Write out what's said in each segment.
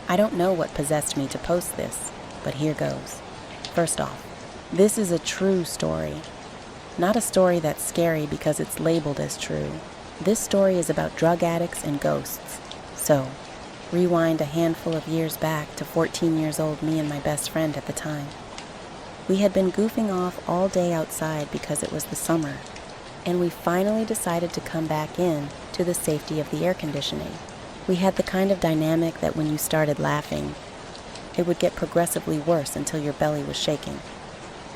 I don't know what possessed me to post this, but here goes. First off, this is a true story. Not a story that's scary because it's labeled as true. This story is about drug addicts and ghosts. So, rewind a handful of years back to 14 years old me and my best friend at the time. We had been goofing off all day outside because it was the summer, and we finally decided to come back in to the safety of the air conditioning. We had the kind of dynamic that when you started laughing, it would get progressively worse until your belly was shaking,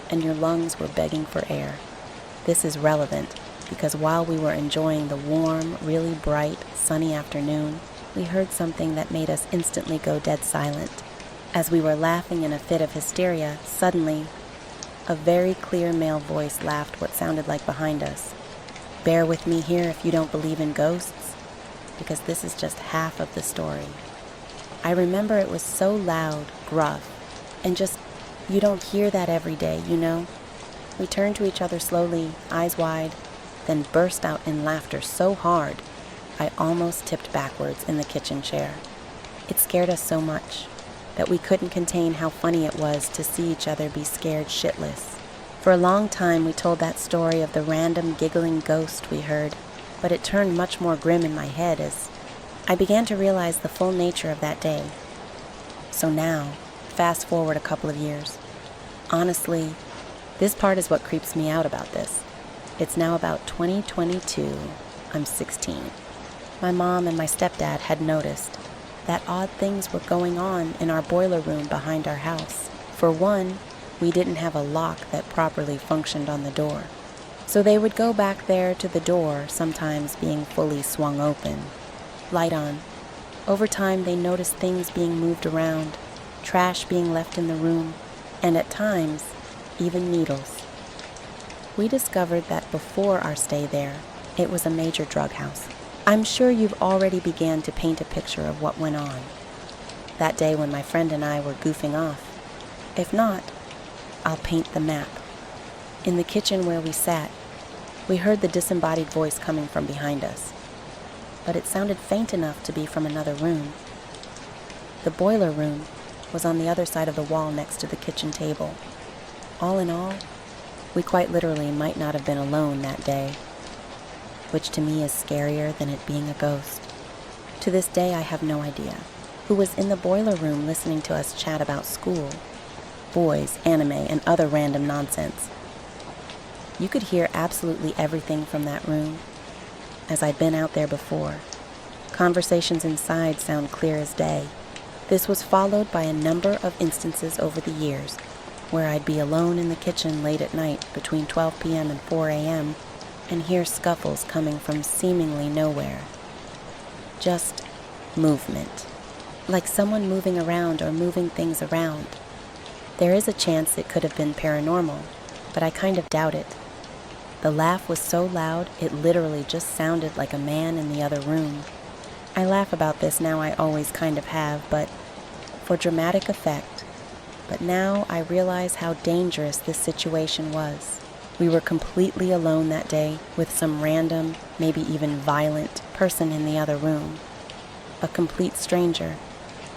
and your lungs were begging for air. This is relevant because while we were enjoying the warm, really bright, sunny afternoon, we heard something that made us instantly go dead silent. As we were laughing in a fit of hysteria, suddenly, a very clear male voice laughed what sounded like behind us. Bear with me here if you don't believe in ghosts, because this is just half of the story. I remember it was so loud, gruff, and just, you don't hear that every day, you know? We turned to each other slowly, eyes wide, then burst out in laughter so hard, I almost tipped backwards in the kitchen chair. It scared us so much that we couldn't contain how funny it was to see each other be scared shitless. For a long time we told that story of the random giggling ghost we heard, but it turned much more grim in my head as I began to realize the full nature of that day. So now, fast forward a couple of years. Honestly, this part is what creeps me out about this. It's now about 2022. I'm 16. My mom and my stepdad had noticed that odd things were going on in our boiler room behind our house. For one, we didn't have a lock that properly functioned on the door. So they would go back there to the door, sometimes being fully swung open, light on. Over time, they noticed things being moved around, trash being left in the room, and at times, even needles. We discovered that before our stay there, it was a major drug house. I'm sure you've already began to paint a picture of what went on that day when my friend and I were goofing off. If not, I'll paint the map. In the kitchen where we sat, we heard the disembodied voice coming from behind us, but it sounded faint enough to be from another room. The boiler room was on the other side of the wall next to the kitchen table. All in all, we quite literally might not have been alone that day, which to me is scarier than it being a ghost. To this day, I have no idea who was in the boiler room listening to us chat about school, boys, anime, and other random nonsense. You could hear absolutely everything from that room, as I'd been out there before. Conversations inside sound clear as day. This was followed by a number of instances over the years where I'd be alone in the kitchen late at night between 12 p.m. and 4 a.m. and hear scuffles coming from seemingly nowhere. Just movement, like someone moving around or moving things around. There is a chance it could have been paranormal, but I kind of doubt it. The laugh was so loud it literally just sounded like a man in the other room. I laugh about this now, I always kind of have, but for dramatic effect. But now I realize how dangerous this situation was. We were completely alone that day with some random, maybe even violent, person in the other room. A complete stranger.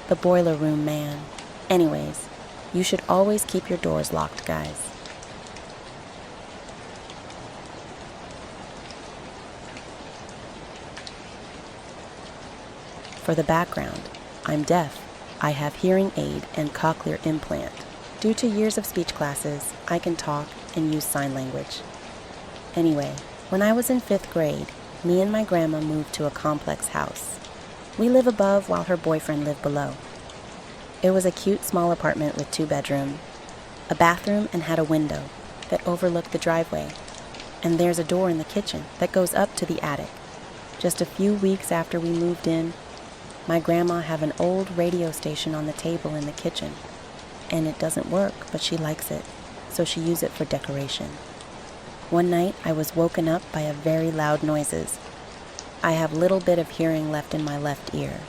The boiler room man. Anyways, you should always keep your doors locked, guys. For the background, I'm deaf. I have hearing aid and cochlear implant. Due to years of speech classes, I can talk and use sign language. Anyway, when I was in 5th grade, me and my grandma moved to a complex house. We live above while her boyfriend lived below. It was a cute small apartment with 2 bedrooms, a bathroom, and had a window that overlooked the driveway. And there's a door in the kitchen that goes up to the attic. Just a few weeks after we moved in, my grandma have an old radio station on the table in the kitchen, and it doesn't work, but she likes it, so she used it for decoration. One night, I was woken up by a very loud noises. I have little bit of hearing left in my left ear,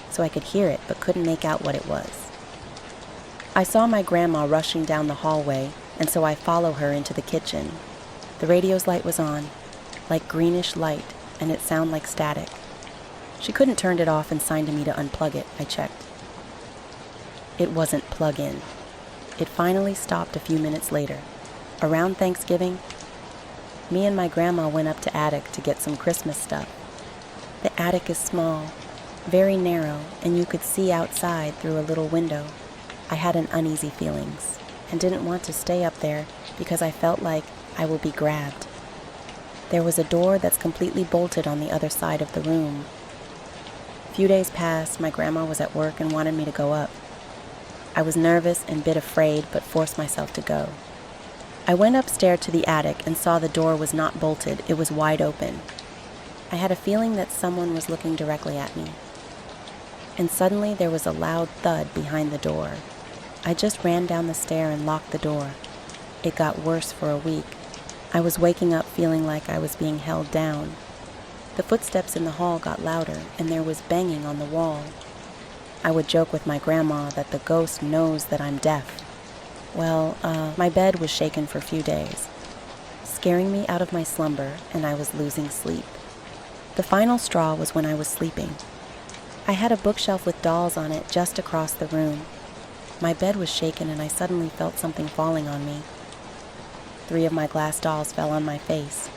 so I could hear it but couldn't make out what it was. I saw my grandma rushing down the hallway, and so I follow her into the kitchen. The radio's light was on, like greenish light, and it sounded like static. She couldn't turn it off and signed to me to unplug it. I checked. It wasn't plug-in. It finally stopped a few minutes later. Around Thanksgiving, me and my grandma went up to attic to get some Christmas stuff. The attic is small, very narrow, and you could see outside through a little window. I had an uneasy feelings and didn't want to stay up there because I felt like I will be grabbed. There was a door that's completely bolted on the other side of the room. A few days passed, my grandma was at work and wanted me to go up. I was nervous and a bit afraid, but forced myself to go. I went upstairs to the attic and saw the door was not bolted, it was wide open. I had a feeling that someone was looking directly at me. And suddenly there was a loud thud behind the door. I just ran down the stair and locked the door. It got worse for a week. I was waking up feeling like I was being held down. The footsteps in the hall got louder, and there was banging on the wall. I would joke with my grandma that the ghost knows that I'm deaf. Well, my bed was shaken for a few days, scaring me out of my slumber, and I was losing sleep. The final straw was when I was sleeping. I had a bookshelf with dolls on it just across the room. My bed was shaken, and I suddenly felt something falling on me. 3 of my glass dolls fell on my face.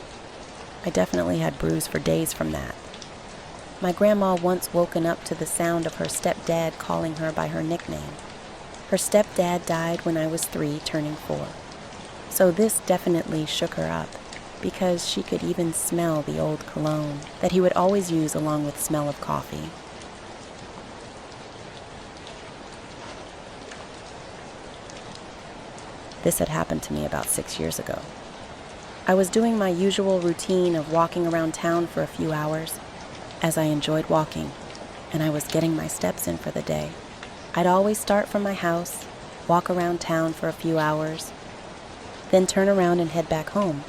I definitely had bruise for days from that. My grandma once woken up to the sound of her stepdad calling her by her nickname. Her stepdad died when I was 3, turning 4. So this definitely shook her up, because she could even smell the old cologne that he would always use along with smell of coffee. This had happened to me about 6 years ago. I was doing my usual routine of walking around town for a few hours, as I enjoyed walking, and I was getting my steps in for the day. I'd always start from my house, walk around town for a few hours, then turn around and head back home.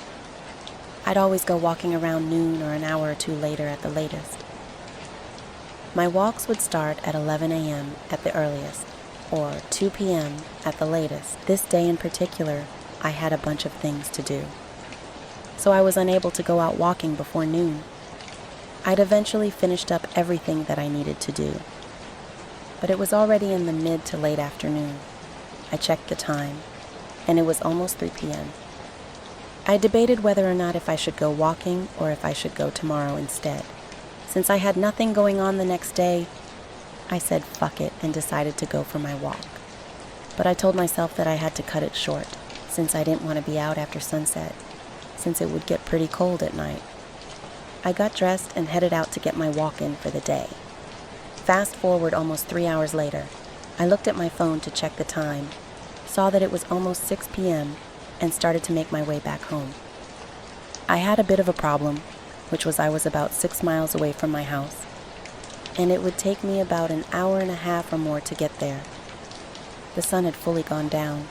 I'd always go walking around noon or an hour or two later at the latest. My walks would start at 11 a.m. at the earliest, or 2 p.m. at the latest. This day in particular, I had a bunch of things to do, so I was unable to go out walking before noon. I'd eventually finished up everything that I needed to do, but it was already in the mid to late afternoon. I checked the time, and it was almost 3 p.m. I debated whether or not if I should go walking or if I should go tomorrow instead. Since I had nothing going on the next day, I said fuck it and decided to go for my walk. But I told myself that I had to cut it short, since I didn't want to be out after sunset, since it would get pretty cold at night. I got dressed and headed out to get my walk in for the day. Fast forward almost 3 hours later, I looked at my phone to check the time, saw that it was almost 6 p.m., and started to make my way back home. I had a bit of a problem, which was I was about 6 miles away from my house, and it would take me about an hour and a half or more to get there. The sun had fully gone down,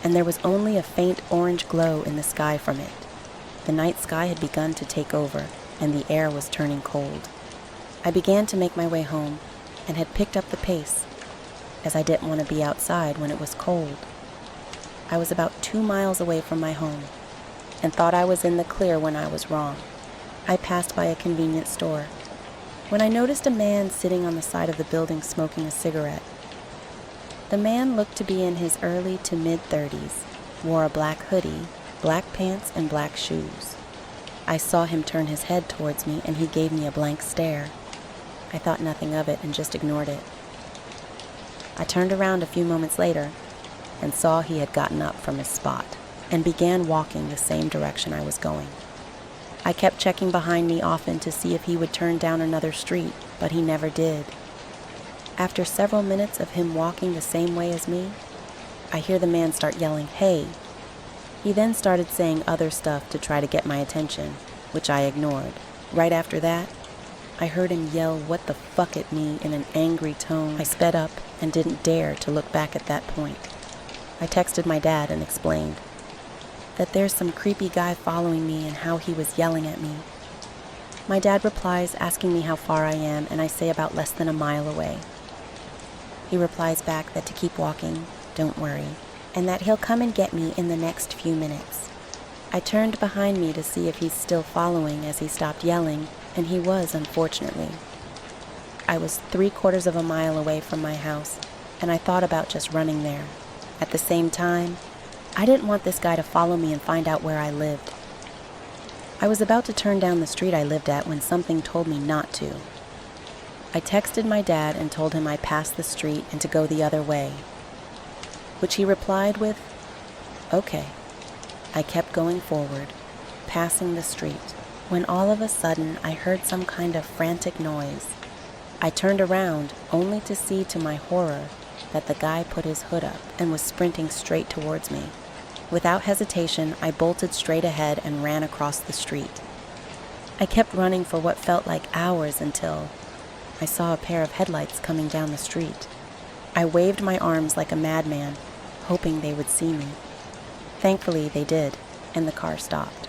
and there was only a faint orange glow in the sky from it. The night sky had begun to take over, and the air was turning cold. I began to make my way home, and had picked up the pace, as I didn't want to be outside when it was cold. I was about 2 miles away from my home, and thought I was in the clear when I was wrong. I passed by a convenience store, when I noticed a man sitting on the side of the building smoking a cigarette. The man looked to be in his early to mid-30s, wore a black hoodie, black pants, and black shoes. I saw him turn his head towards me, and he gave me a blank stare. I thought nothing of it and just ignored it. I turned around a few moments later and saw he had gotten up from his spot and began walking the same direction I was going. I kept checking behind me often to see if he would turn down another street, but he never did. After several minutes of him walking the same way as me, I hear the man start yelling, "Hey!" He then started saying other stuff to try to get my attention, which I ignored. Right after that, I heard him yell "what the fuck" at me in an angry tone. I sped up and didn't dare to look back at that point. I texted my dad and explained that there's some creepy guy following me and how he was yelling at me. My dad replies asking me how far I am, and I say about less than a mile away. He replies back that to keep walking, don't worry, and that he'll come and get me in the next few minutes. I turned behind me to see if he's still following as he stopped yelling, and he was, unfortunately. I was 3/4 of a mile away from my house, and I thought about just running there. At the same time, I didn't want this guy to follow me and find out where I lived. I was about to turn down the street I lived at when something told me not to. I texted my dad and told him I passed the street and to go the other way, which he replied with, "Okay." I kept going forward, passing the street, when all of a sudden I heard some kind of frantic noise. I turned around only to see to my horror that the guy put his hood up and was sprinting straight towards me. Without hesitation, I bolted straight ahead and ran across the street. I kept running for what felt like hours until I saw a pair of headlights coming down the street. I waved my arms like a madman, hoping they would see me. Thankfully, they did, and the car stopped.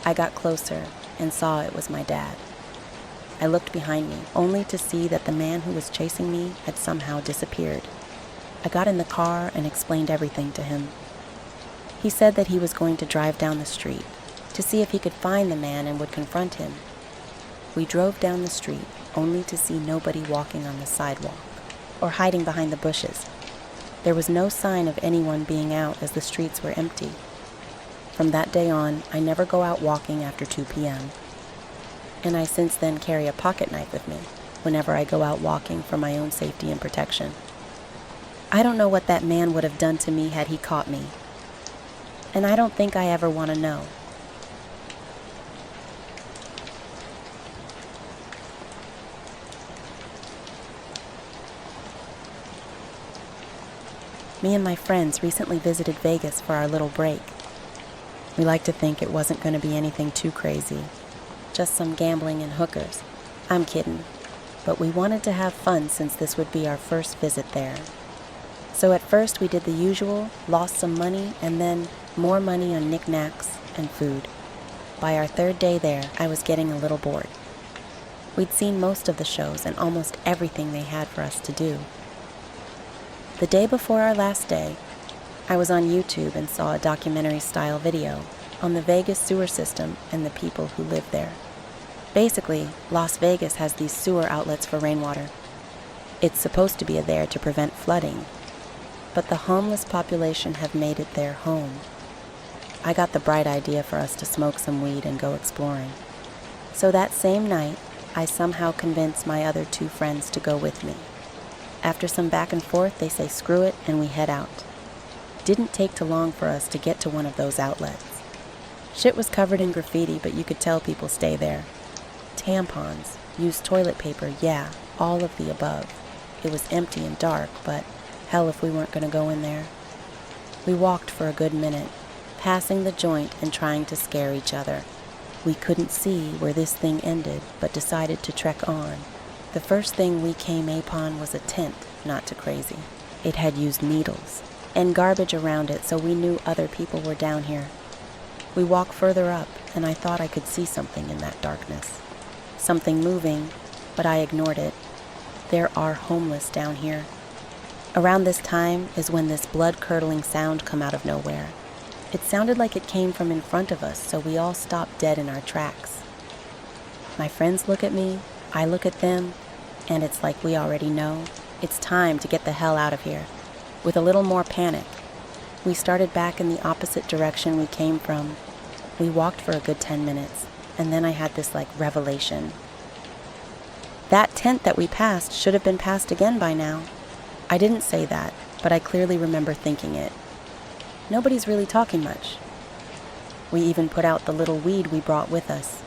I got closer and saw it was my dad. I looked behind me, only to see that the man who was chasing me had somehow disappeared. I got in the car and explained everything to him. He said that he was going to drive down the street to see if he could find the man and would confront him. We drove down the street, only to see nobody walking on the sidewalk or hiding behind the bushes. There was no sign of anyone being out as the streets were empty. From that day on, I never go out walking after 2 p.m., and I since then carry a pocket knife with me whenever I go out walking for my own safety and protection. I don't know what that man would have done to me had he caught me, and I don't think I ever want to know. Me and my friends recently visited Vegas for our little break. We like to think it wasn't going to be anything too crazy, just some gambling and hookers. I'm kidding, but we wanted to have fun since this would be our first visit there. So at first we did the usual, lost some money, and then more money on knickknacks and food. By our 3rd day there, I was getting a little bored. We'd seen most of the shows and almost everything they had for us to do. The day before our last day, I was on YouTube and saw a documentary-style video on the Vegas sewer system and the people who live there. Basically, Las Vegas has these sewer outlets for rainwater. It's supposed to be there to prevent flooding, but the homeless population have made it their home. I got the bright idea for us to smoke some weed and go exploring. So that same night, I somehow convinced my other 2 friends to go with me. After some back and forth, they say screw it and we head out. Didn't take too long for us to get to one of those outlets. Shit was covered in graffiti, but you could tell people stay there. Tampons, used toilet paper, yeah, all of the above. It was empty and dark, but hell if we weren't going to go in there. We walked for a good minute, passing the joint and trying to scare each other. We couldn't see where this thing ended, but decided to trek on. The first thing we came upon was a tent, not too crazy. It had used needles and garbage around it, so we knew other people were down here. We walked further up, and I thought I could see something in that darkness. Something moving, but I ignored it. There are homeless down here. Around this time is when this blood-curdling sound come out of nowhere. It sounded like it came from in front of us, so we all stopped dead in our tracks. My friends look at me, I look at them, and it's like we already know. It's time to get the hell out of here. With a little more panic, we started back in the opposite direction we came from. We walked for a good 10 minutes, and then I had this revelation. That tent that we passed should have been passed again by now. I didn't say that, but I clearly remember thinking it. Nobody's really talking much. We even put out the little weed we brought with us.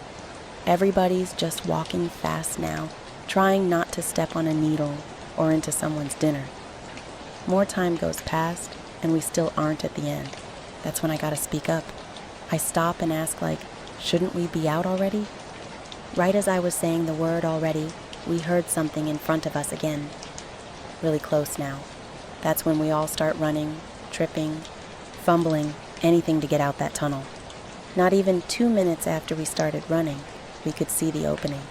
Everybody's just walking fast now, trying not to step on a needle or into someone's dinner. More time goes past, and we still aren't at the end. That's when I gotta speak up. I stop and ask shouldn't we be out already? Right as I was saying the word already, we heard something in front of us again. Really close now. That's when we all start running, tripping, fumbling, anything to get out that tunnel. Not even 2 minutes after we started running, we could see the opening.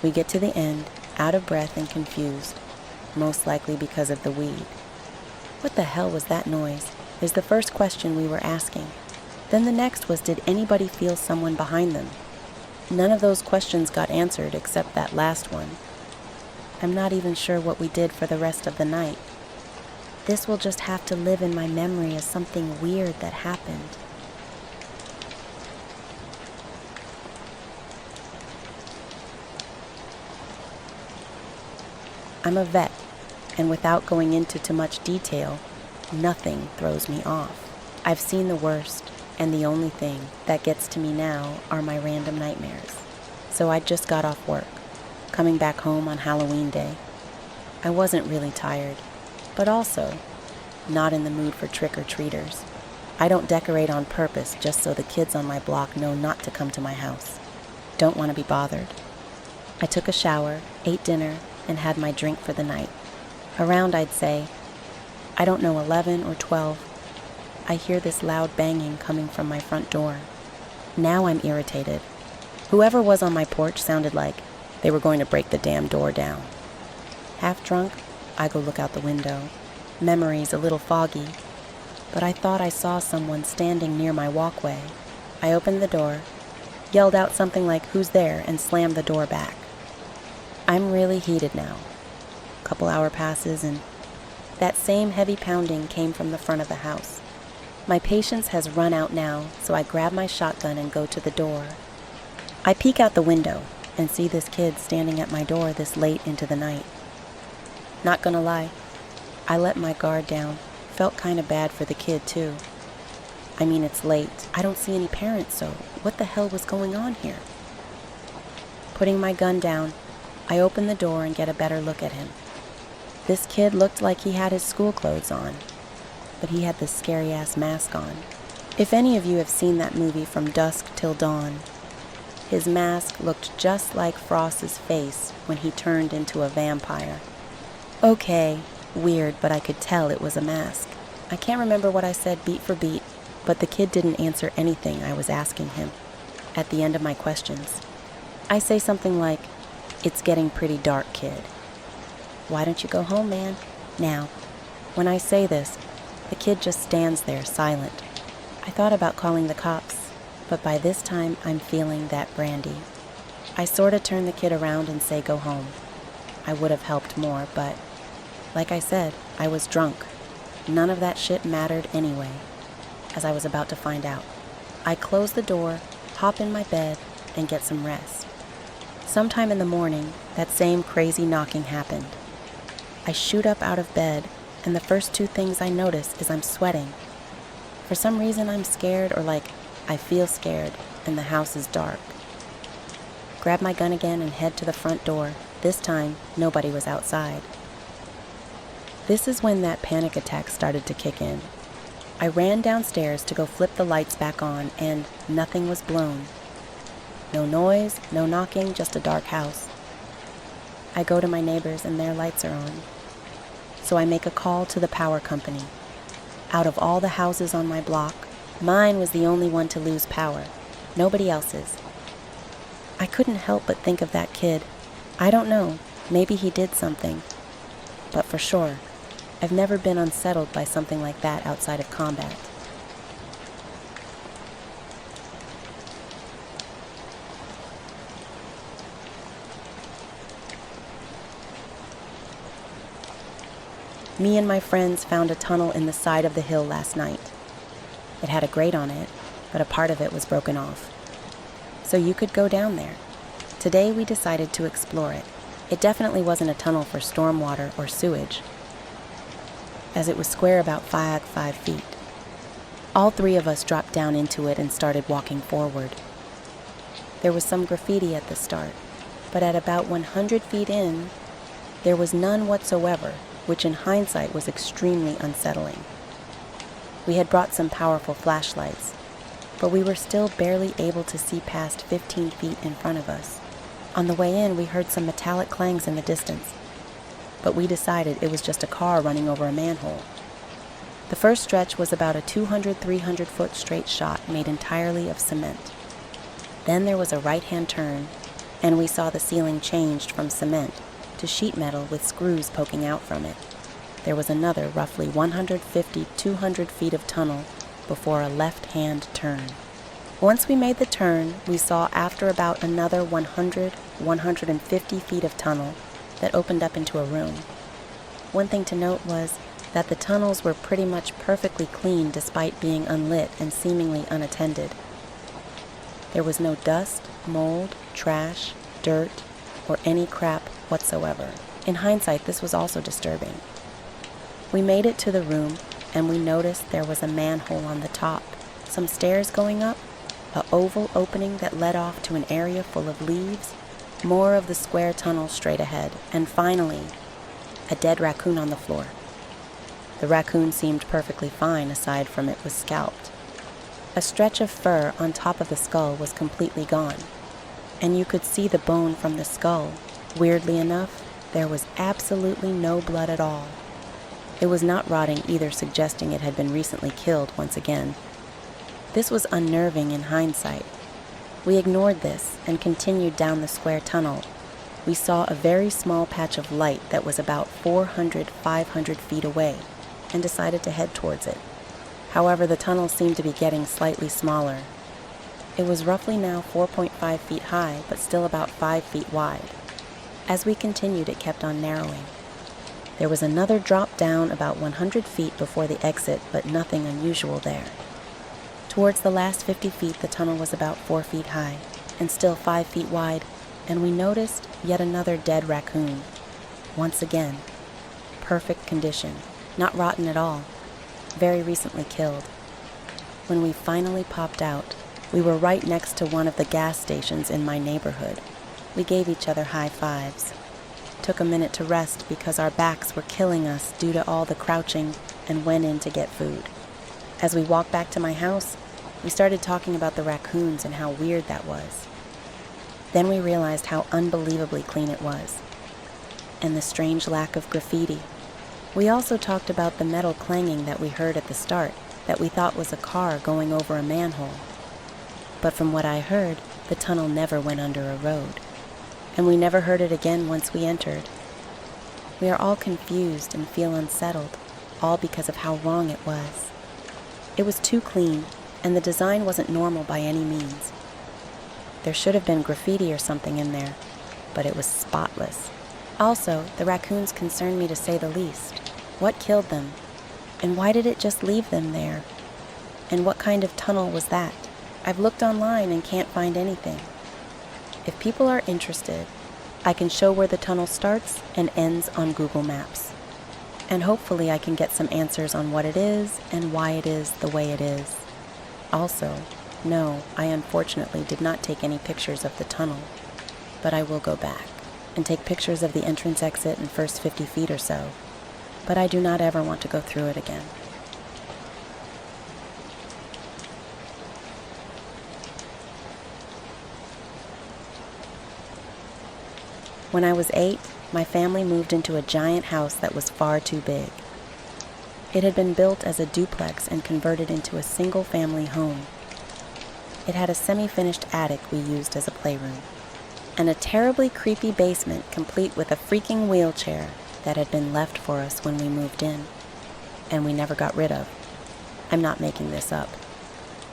We get to the end, out of breath and confused, most likely because of the weed. What the hell was that noise? Is the first question we were asking. Then the next was, did anybody feel someone behind them? None of those questions got answered except that last one. I'm not even sure what we did for the rest of the night. This will just have to live in my memory as something weird that happened. I'm a vet, and without going into too much detail, nothing throws me off. I've seen the worst, and the only thing that gets to me now are my random nightmares. So I just got off work, coming back home on Halloween Day. I wasn't really tired, but also not in the mood for trick-or-treaters. I don't decorate on purpose just so the kids on my block know not to come to my house. Don't want to be bothered. I took a shower, ate dinner, and had my drink for the night. Around, I'd say, 11 or 12, I hear this loud banging coming from my front door. Now I'm irritated. Whoever was on my porch sounded like they were going to break the damn door down. Half drunk, I go look out the window. Memories a little foggy, but I thought I saw someone standing near my walkway. I opened the door, yelled out something like, "Who's there?" and slammed the door back. I'm really heated now. A couple hour passes and that same heavy pounding came from the front of the house. My patience has run out now, so I grab my shotgun and go to the door. I peek out the window and see this kid standing at my door this late into the night. Not gonna lie, I let my guard down. Felt kinda bad for the kid too. I mean, it's late. I don't see any parents, so what the hell was going on here? Putting my gun down, I open the door and get a better look at him. This kid looked like he had his school clothes on, but he had this scary-ass mask on. If any of you have seen that movie From Dusk Till Dawn, his mask looked just like Frost's face when he turned into a vampire. Okay, weird, but I could tell it was a mask. I can't remember what I said beat for beat, but the kid didn't answer anything I was asking him. At the end of my questions, I say something like, "It's getting pretty dark, kid. Why don't you go home, man?" Now, when I say this, the kid just stands there silent. I thought about calling the cops, but by this time I'm feeling that brandy. I sorta turn the kid around and say go home. I would have helped more, but like I said, I was drunk. None of that shit mattered anyway, as I was about to find out. I close the door, hop in my bed, and get some rest. Sometime in the morning, that same crazy knocking happened. I shoot up out of bed, and the first two things I notice is I'm sweating. For some reason, I'm scared, or like, I feel scared, and the house is dark. Grab my gun again and head to the front door. This time, nobody was outside. This is when that panic attack started to kick in. I ran downstairs to go flip the lights back on, and nothing was blown. No noise, no knocking, just a dark house. I go to my neighbors and their lights are on. So I make a call to the power company. Out of all the houses on my block, mine was the only one to lose power. Nobody else's. I couldn't help but think of that kid. I don't know, maybe he did something. But for sure, I've never been unsettled by something like that outside of combat. Me and my friends found a tunnel in the side of the hill last night. It had a grate on it, but a part of it was broken off. So you could go down there. Today we decided to explore it. It definitely wasn't a tunnel for stormwater or sewage, as it was square about 5 feet. All three of us dropped down into it and started walking forward. There was some graffiti at the start, but at about 100 feet in, there was none whatsoever, which in hindsight was extremely unsettling. We had brought some powerful flashlights, but we were still barely able to see past 15 feet in front of us. On the way in, we heard some metallic clangs in the distance, but we decided it was just a car running over a manhole. The first stretch was about a 200-300 foot straight shot made entirely of cement. Then there was a right-hand turn, and we saw the ceiling changed from cement to sheet metal with screws poking out from it. There was another roughly 150-200 feet of tunnel before a left-hand turn. Once we made the turn, we saw after about another 100-150 feet of tunnel that opened up into a room. One thing to note was that the tunnels were pretty much perfectly clean despite being unlit and seemingly unattended. There was no dust, mold, trash, dirt, or any crap whatsoever. In hindsight, this was also disturbing. We made it to the room, and we noticed there was a manhole on the top, some stairs going up, an oval opening that led off to an area full of leaves, more of the square tunnel straight ahead, and finally, a dead raccoon on the floor. The raccoon seemed perfectly fine aside from it was scalped. A stretch of fur on top of the skull was completely gone, and you could see the bone from the skull. Weirdly enough, there was absolutely no blood at all. It was not rotting either, suggesting it had been recently killed once again. This was unnerving in hindsight. We ignored this and continued down the square tunnel. We saw a very small patch of light that was about 400-500 feet away and decided to head towards it. However, the tunnel seemed to be getting slightly smaller. It was roughly now 4.5 feet high, but still about 5 feet wide. As we continued, it kept on narrowing. There was another drop down about 100 feet before the exit, but nothing unusual there. Towards the last 50 feet, the tunnel was about 4 feet high and still 5 feet wide, and we noticed yet another dead raccoon. Once again, perfect condition, not rotten at all, very recently killed. When we finally popped out, we were right next to one of the gas stations in my neighborhood. We gave each other high fives. Took a minute to rest because our backs were killing us due to all the crouching, and went in to get food. As we walked back to my house, we started talking about the raccoons and how weird that was. Then we realized how unbelievably clean it was, and the strange lack of graffiti. We also talked about the metal clanging that we heard at the start that we thought was a car going over a manhole. But from what I heard, the tunnel never went under a road, and we never heard it again once we entered. We are all confused and feel unsettled, all because of how wrong it was. It was too clean, and the design wasn't normal by any means. There should have been graffiti or something in there, but it was spotless. Also, the raccoons concerned me to say the least. What killed them? And why did it just leave them there? And what kind of tunnel was that? I've looked online and can't find anything. If people are interested, I can show where the tunnel starts and ends on Google Maps. And hopefully I can get some answers on what it is and why it is the way it is. Also, no, I unfortunately did not take any pictures of the tunnel, but I will go back and take pictures of the entrance exit and first 50 feet or so, but I do not ever want to go through it again. When I was 8, my family moved into a giant house that was far too big. It had been built as a duplex and converted into a single-family home. It had a semi-finished attic we used as a playroom, and a terribly creepy basement complete with a freaking wheelchair that had been left for us when we moved in, and we never got rid of. I'm not making this up.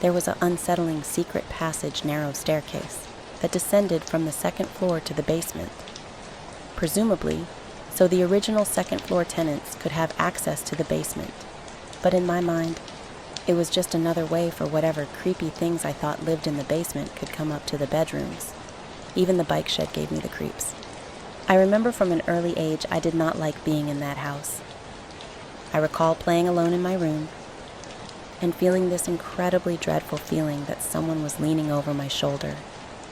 There was an unsettling secret passage narrow staircase that descended from the second floor to the basement, presumably so the original second-floor tenants could have access to the basement. But in my mind, it was just another way for whatever creepy things I thought lived in the basement could come up to the bedrooms. Even the bike shed gave me the creeps. I remember from an early age I did not like being in that house. I recall playing alone in my room and feeling this incredibly dreadful feeling that someone was leaning over my shoulder.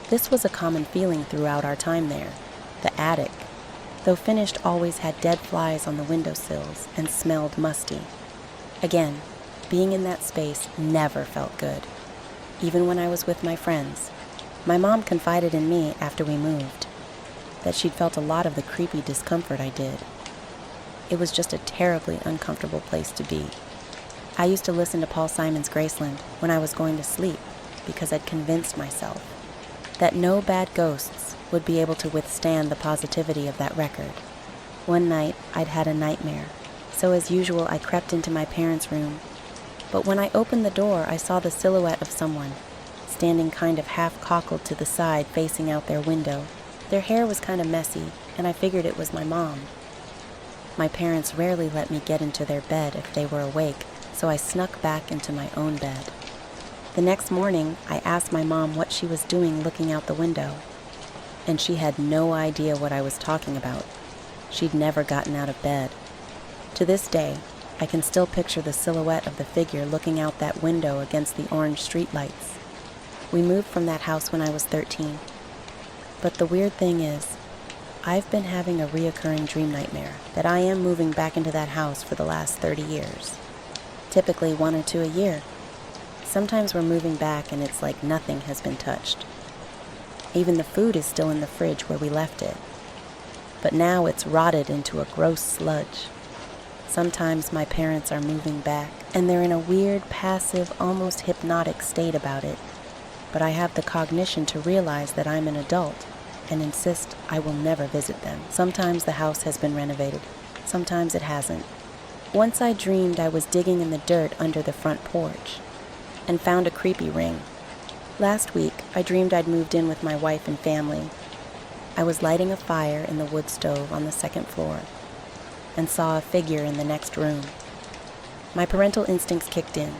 This was a common feeling throughout our time there. The attic, though finished, always had dead flies on the windowsills and smelled musty. Again, being in that space never felt good, even when I was with my friends. My mom confided in me after we moved that she'd felt a lot of the creepy discomfort I did. It was just a terribly uncomfortable place to be. I used to listen to Paul Simon's Graceland when I was going to sleep because I'd convinced myself that no bad ghosts would be able to withstand the positivity of that record. One night, I'd had a nightmare, so as usual, I crept into my parents' room. But when I opened the door, I saw the silhouette of someone, standing kind of half-cockled to the side, facing out their window. Their hair was kind of messy, and I figured it was my mom. My parents rarely let me get into their bed if they were awake, so I snuck back into my own bed. The next morning, I asked my mom what she was doing looking out the window, and she had no idea what I was talking about. She'd never gotten out of bed. To this day, I can still picture the silhouette of the figure looking out that window against the orange streetlights. We moved from that house when I was 13. But the weird thing is, I've been having a reoccurring dream nightmare that I am moving back into that house for the last 30 years. Typically 1 or 2 a year. Sometimes we're moving back and it's like nothing has been touched. Even the food is still in the fridge where we left it. But now it's rotted into a gross sludge. Sometimes my parents are moving back, and they're in a weird, passive, almost hypnotic state about it. But I have the cognition to realize that I'm an adult and insist I will never visit them. Sometimes the house has been renovated. Sometimes it hasn't. Once I dreamed I was digging in the dirt under the front porch and found a creepy ring. Last week, I dreamed I'd moved in with my wife and family. I was lighting a fire in the wood stove on the second floor and saw a figure in the next room. My parental instincts kicked in,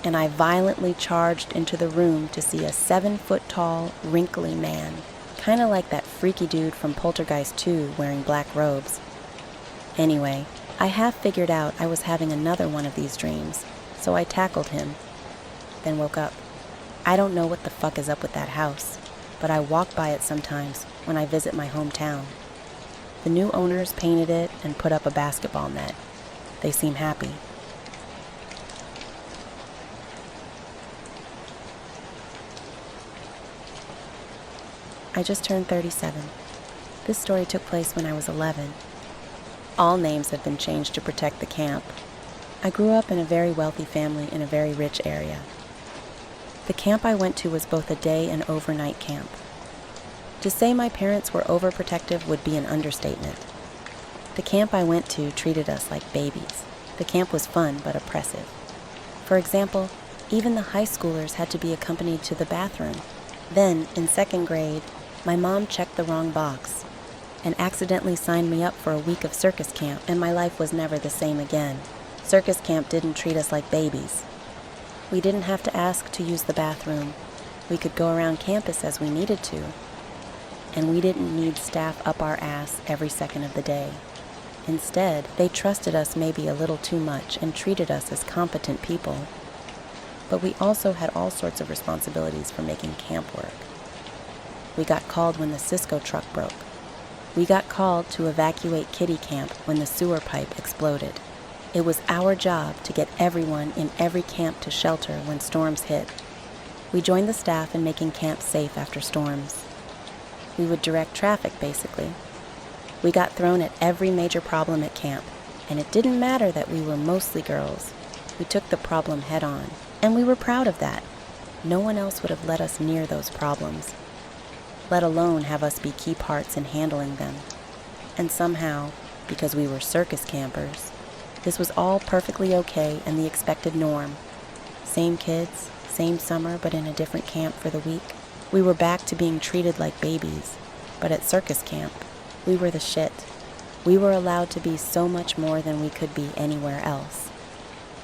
and I violently charged into the room to see a 7-foot-tall, wrinkly man, kind of like that freaky dude from Poltergeist 2 wearing black robes. Anyway, I half figured out I was having another one of these dreams, so I tackled him, then woke up. I don't know what the fuck is up with that house, but I walk by it sometimes when I visit my hometown. The new owners painted it and put up a basketball net. They seem happy. I just turned 37. This story took place when I was 11. All names have been changed to protect the camp. I grew up in a very wealthy family in a very rich area. The camp I went to was both a day and overnight camp. To say my parents were overprotective would be an understatement. The camp I went to treated us like babies. The camp was fun but oppressive. For example, even the high schoolers had to be accompanied to the bathroom. Then, in 2nd grade, my mom checked the wrong box and accidentally signed me up for a week of circus camp, and my life was never the same again. Circus camp didn't treat us like babies. We didn't have to ask to use the bathroom. We could go around campus as we needed to. And we didn't need staff up our ass every second of the day. Instead, they trusted us maybe a little too much and treated us as competent people. But we also had all sorts of responsibilities for making camp work. We got called when the Cisco truck broke. We got called to evacuate kiddie camp when the sewer pipe exploded. It was our job to get everyone in every camp to shelter when storms hit. We joined the staff in making camp safe after storms. We would direct traffic, basically. We got thrown at every major problem at camp, and it didn't matter that we were mostly girls. We took the problem head on, and we were proud of that. No one else would have let us near those problems, let alone have us be key parts in handling them. And somehow, because we were circus campers, this was all perfectly okay and the expected norm. Same kids, same summer, but in a different camp for the week. We were back to being treated like babies, but at circus camp, we were the shit. We were allowed to be so much more than we could be anywhere else.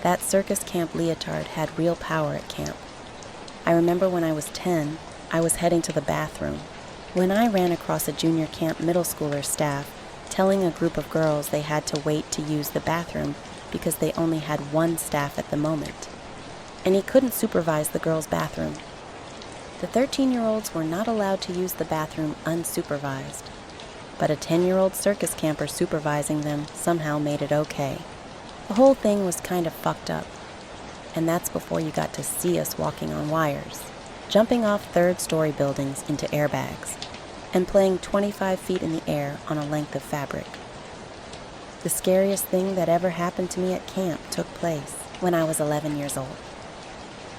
That circus camp leotard had real power at camp. I remember when I was 10, I was heading to the bathroom when I ran across a junior camp middle schooler staff telling a group of girls they had to wait to use the bathroom because they only had one staff at the moment, and he couldn't supervise the girls' bathroom. The 13-year-olds were not allowed to use the bathroom unsupervised, but a 10-year-old circus camper supervising them somehow made it okay. The whole thing was kind of fucked up, and that's before you got to see us walking on wires, jumping off third-story buildings into airbags, and playing 25 feet in the air on a length of fabric. The scariest thing that ever happened to me at camp took place when I was 11 years old.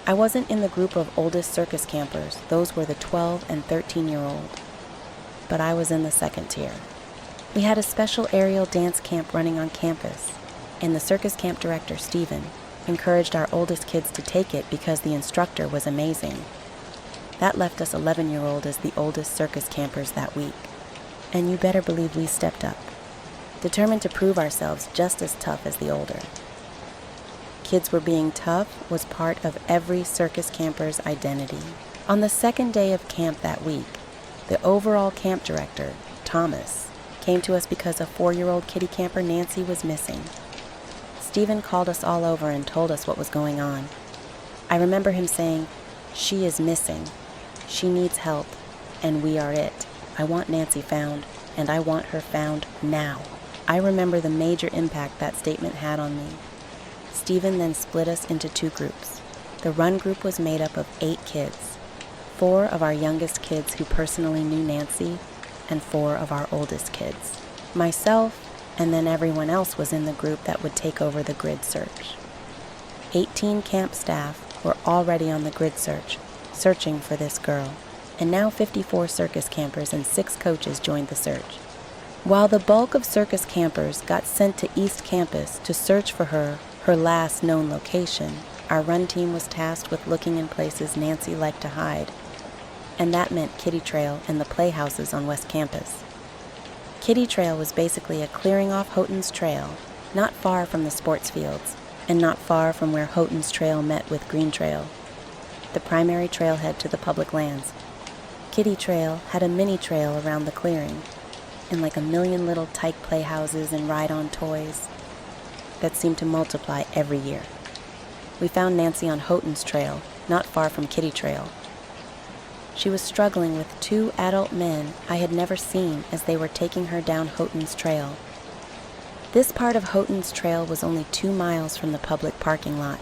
I wasn't in the group of oldest circus campers, those were the 12 and 13-year-old, but I was in the second tier. We had a special aerial dance camp running on campus, and the circus camp director, Stephen, encouraged our oldest kids to take it because the instructor was amazing. That left us 11-year-old as the oldest circus campers that week, and you better believe we stepped up. determined to prove ourselves just as tough as the older. Kids were being tough was part of every circus camper's identity. On the second day of camp that week, the overall camp director, Thomas, came to us because a 4-year-old kitty camper, Nancy, was missing. Stephen called us all over and told us what was going on. I remember him saying, "She is missing. She needs help, and we are it. I want Nancy found, and I want her found now." I remember the major impact that statement had on me. Stephen then split us into 2 groups. The run group was made up of 8 kids, 4 of our youngest kids who personally knew Nancy, and 4 of our oldest kids. Myself, and then everyone else was in the group that would take over the grid search. 18 camp staff were already on the grid search, searching for this girl, and now 54 circus campers and 6 coaches joined the search. While the bulk of circus campers got sent to East Campus to search for her last known location, our run team was tasked with looking in places Nancy liked to hide, and that meant Kitty Trail and the playhouses on West Campus. Kitty Trail was basically a clearing off Houghton's Trail, not far from the sports fields, and not far from where Houghton's Trail met with Green Trail, the primary trailhead to the public lands. Kitty Trail had a mini trail around the clearing, and like a million little tyke playhouses and ride-on toys that seemed to multiply every year. We found Nancy on Houghton's Trail, not far from Kitty Trail. She was struggling with 2 adult men I had never seen as they were taking her down Houghton's Trail. This part of Houghton's Trail was only 2 miles from the public parking lot.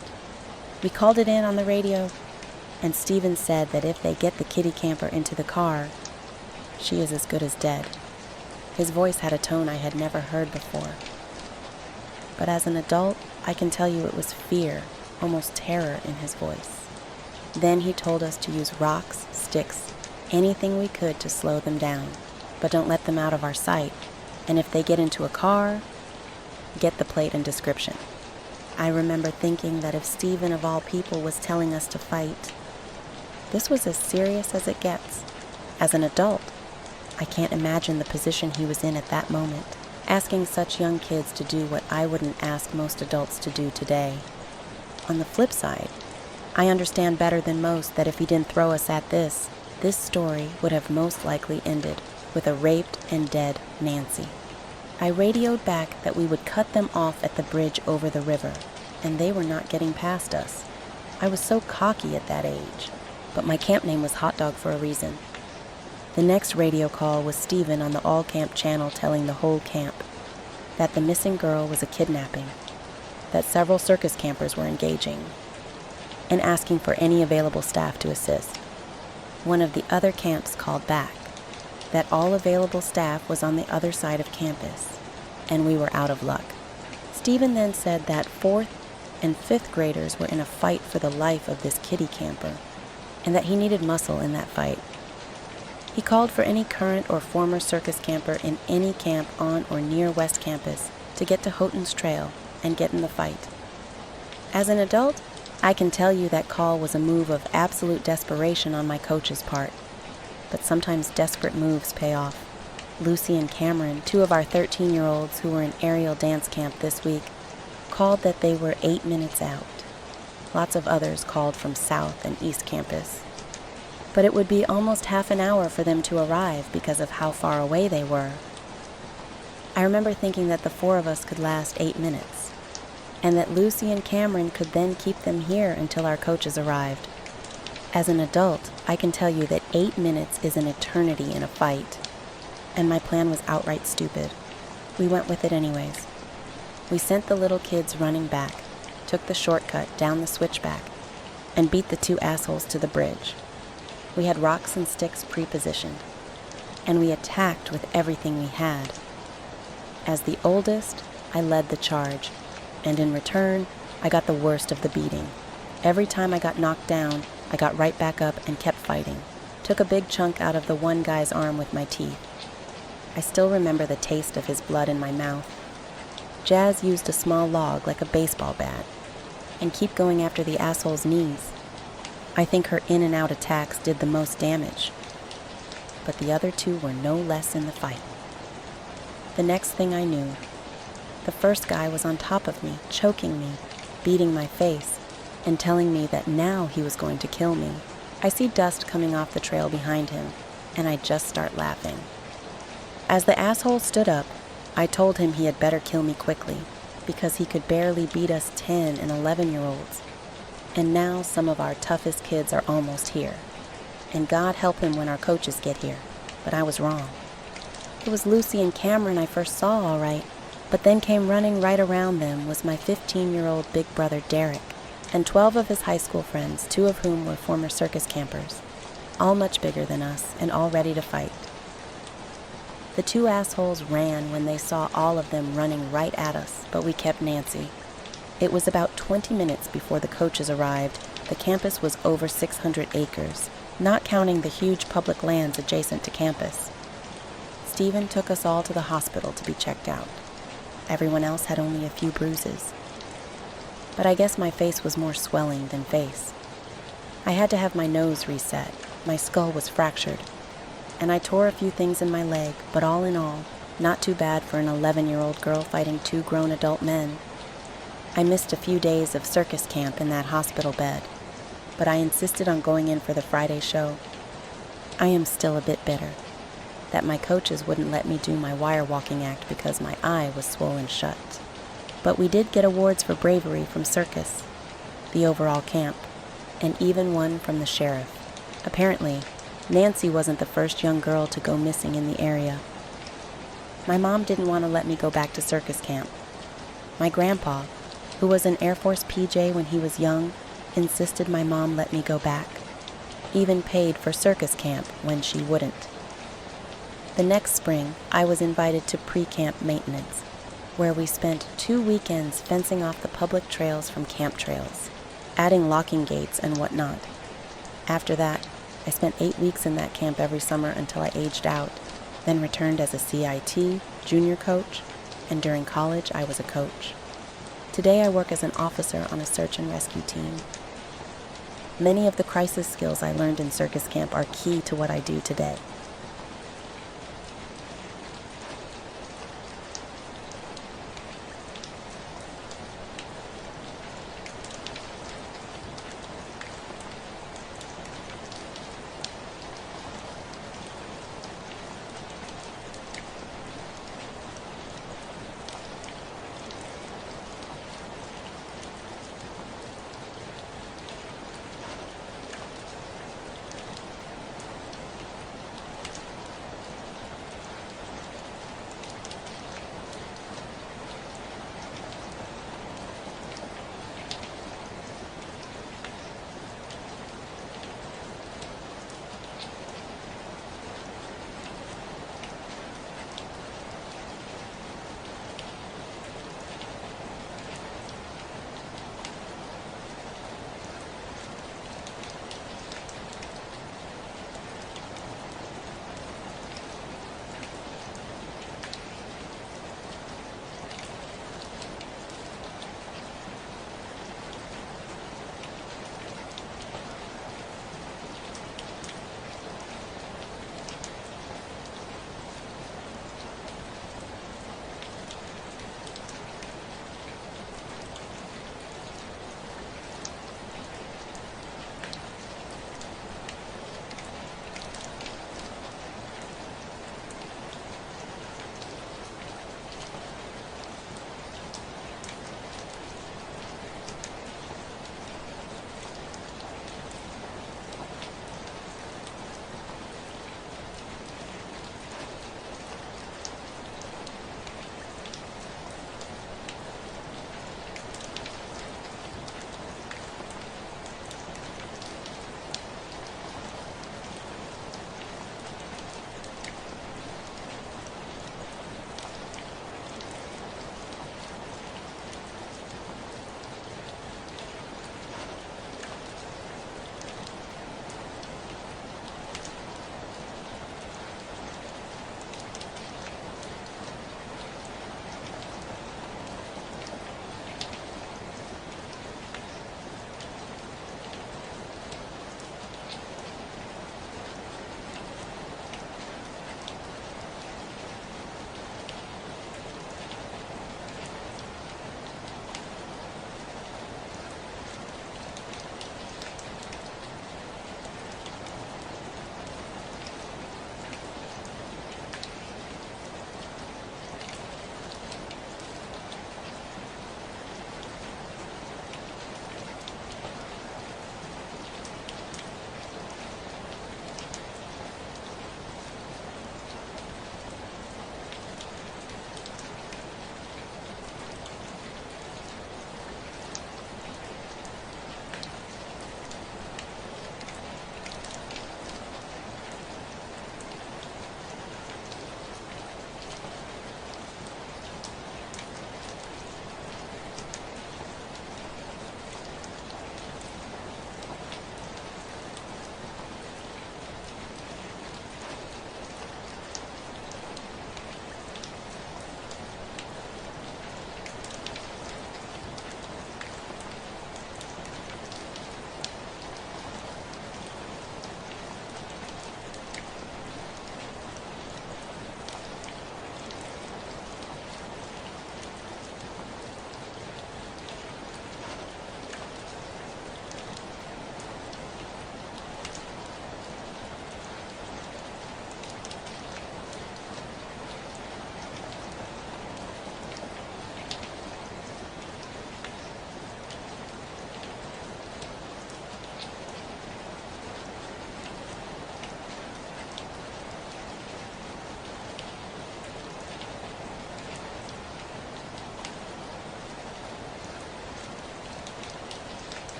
We called it in on the radio, and Stephen said that if they get the kitty camper into the car, she is as good as dead. His voice had a tone I had never heard before. But as an adult, I can tell you it was fear, almost terror in his voice. Then he told us to use rocks, sticks, anything we could to slow them down, but don't let them out of our sight. And if they get into a car, get the plate and description. I remember thinking that if Stephen of all people was telling us to fight, this was as serious as it gets. As an adult, I can't imagine the position he was in at that moment, asking such young kids to do what I wouldn't ask most adults to do today. On the flip side, I understand better than most that if he didn't throw us at this story would have most likely ended with a raped and dead Nancy. I radioed back that we would cut them off at the bridge over the river, and they were not getting past us. I was so cocky at that age, but my camp name was Hot Dog for a reason. The next radio call was Stephen on the all-camp channel telling the whole camp that the missing girl was a kidnapping, that several circus campers were engaging, and asking for any available staff to assist. One of the other camps called back that all available staff was on the other side of campus, and we were out of luck. Stephen then said that 4th and 5th graders were in a fight for the life of this kitty camper, and that he needed muscle in that fight. He called for any current or former circus camper in any camp on or near West Campus to get to Houghton's Trail and get in the fight. As an adult, I can tell you that call was a move of absolute desperation on my coach's part, but sometimes desperate moves pay off. Lucy and Cameron, 2 of our 13-year-olds who were in aerial dance camp this week, called that they were 8 minutes out. Lots of others called from South and East Campus. But it would be almost half an hour for them to arrive because of how far away they were. I remember thinking that the 4 of us could last 8 minutes, and that Lucy and Cameron could then keep them here until our coaches arrived. As an adult, I can tell you that 8 minutes is an eternity in a fight, and my plan was outright stupid. We went with it anyways. We sent the little kids running back, took the shortcut down the switchback, and beat the 2 assholes to the bridge. We had rocks and sticks pre-positioned, and we attacked with everything we had. As the oldest, I led the charge, and in return, I got the worst of the beating. Every time I got knocked down, I got right back up and kept fighting. Took a big chunk out of the one guy's arm with my teeth. I still remember the taste of his blood in my mouth. Jazz used a small log like a baseball bat, and keep going after the asshole's knees. I think her in and out attacks did the most damage, but the other 2 were no less in the fight. The next thing I knew, The first guy was on top of me, choking me, beating my face, and telling me that now he was going to kill me. I see dust coming off the trail behind him, and I just start laughing. As the asshole stood up, I told him he had better kill me quickly, because he could barely beat us 10 and 11-year-olds. And now some of our toughest kids are almost here. And God help him when our coaches get here, but I was wrong. It was Lucy and Cameron I first saw, all right, but then came running right around them was my 15-year-old big brother Derek, and 12 of his high school friends, 2 of whom were former circus campers, all much bigger than us and all ready to fight. The 2 assholes ran when they saw all of them running right at us, but we kept Nancy. It was about 20 minutes before the coaches arrived. The campus was over 600 acres, not counting the huge public lands adjacent to campus. Stephen took us all to the hospital to be checked out. Everyone else had only a few bruises. But I guess my face was more swelling than face. I had to have my nose reset. My skull was fractured. And I tore a few things in my leg, but all in all, not too bad for an 11-year-old girl fighting 2 grown adult men. I missed a few days of circus camp in that hospital bed, but I insisted on going in for the Friday show. I am still a bit bitter that my coaches wouldn't let me do my wire walking act because my eye was swollen shut. But we did get awards for bravery from circus, the overall camp, and even one from the sheriff. Apparently, Nancy wasn't the first young girl to go missing in the area. My mom didn't want to let me go back to circus camp. My grandpa, who was an Air Force PJ when he was young, insisted my mom let me go back, even paid for circus camp when she wouldn't. The next spring, I was invited to pre-camp maintenance, where we spent 2 weekends fencing off the public trails from camp trails, adding locking gates and whatnot. After that, I spent 8 weeks in that camp every summer until I aged out, then returned as a CIT, junior coach, and during college I was a coach. Today I work as an officer on a search and rescue team. Many of the crisis skills I learned in circus camp are key to what I do today.